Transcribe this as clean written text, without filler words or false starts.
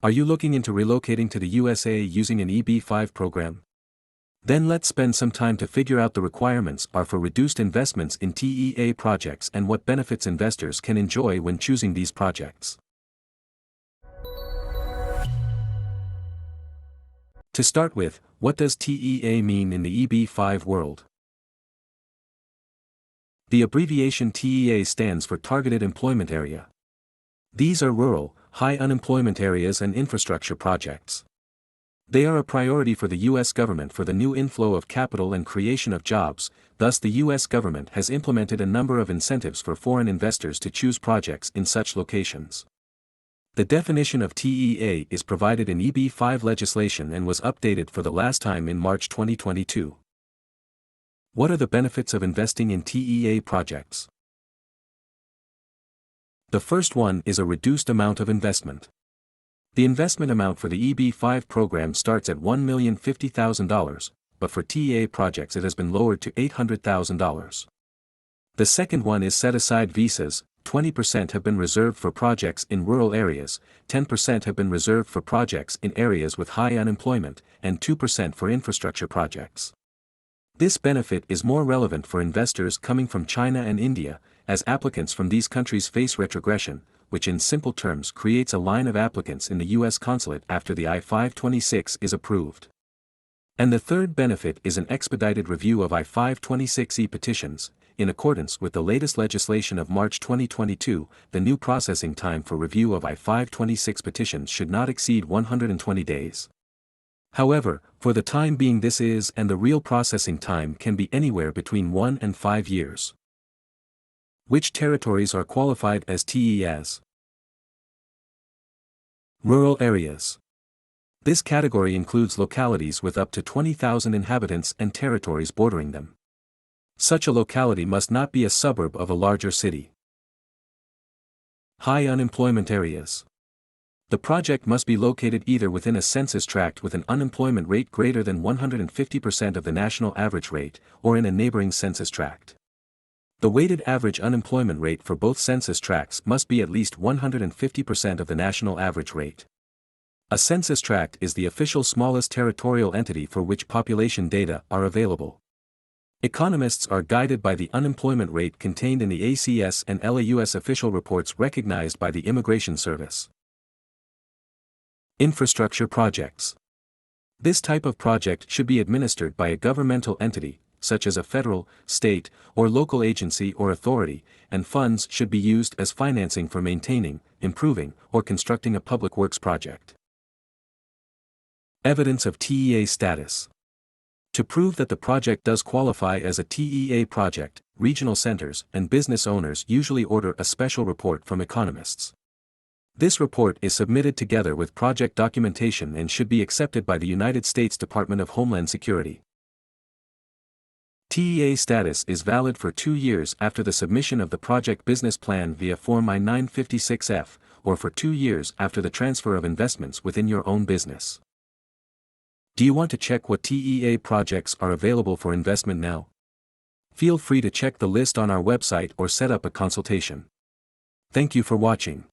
Are you looking into relocating to the USA using an EB-5 program? Then let's spend some time to figure out the requirements are for reduced investments in TEA projects and what benefits investors can enjoy when choosing these projects. To start with, what does TEA mean in the EB-5 world? The abbreviation TEA stands for Targeted Employment Area. These are rural, high unemployment areas and infrastructure projects. They are a priority for the U.S. government for the new inflow of capital and creation of jobs, thus the U.S. government has implemented a number of incentives for foreign investors to choose projects in such locations. The definition of TEA is provided in EB-5 legislation and was updated for the last time in March 2022. What are the benefits of investing in TEA projects? The first one is a reduced amount of investment. The investment amount for the EB-5 program starts at $1,050,000, but for TEA projects it has been lowered to $800,000. The second one is set-aside visas. 20% have been reserved for projects in rural areas, 10% have been reserved for projects in areas with high unemployment, and 2% for infrastructure projects. This benefit is more relevant for investors coming from China and India, as applicants from these countries face retrogression, which in simple terms creates a line of applicants in the U.S. consulate after the I-526 is approved. And the third benefit is an expedited review of I-526E petitions. In accordance with the latest legislation of March 2022, the new processing time for review of I-526 petitions should not exceed 120 days. However, for the time being this is and the real processing time can be anywhere between 1 and 5 years. Which territories are qualified as TEAs? Rural areas. This category includes localities with up to 20,000 inhabitants and territories bordering them. Such a locality must not be a suburb of a larger city. High unemployment areas. The project must be located either within a census tract with an unemployment rate greater than 150% of the national average rate, or in a neighboring census tract. The weighted average unemployment rate for both census tracts must be at least 150% of the national average rate. A census tract is the official smallest territorial entity for which population data are available. Economists are guided by the unemployment rate contained in the ACS and LAUSA official reports recognized by the Immigration Service. Infrastructure projects. This type of project should be administered by a governmental entity, such as a federal, state, or local agency or authority, and funds should be used as financing for maintaining, improving, or constructing a public works project. Evidence of TEA status. To prove that the project does qualify as a TEA project, regional centers and business owners usually order a special report from economists. This report is submitted together with project documentation and should be accepted by the United States Department of Homeland Security. TEA status is valid for 2 years after the submission of the project business plan via Form I-956F, or for 2 years after the transfer of investments within your own business. Do you want to check what TEA projects are available for investment now? Feel free to check the list on our website or set up a consultation. Thank you for watching.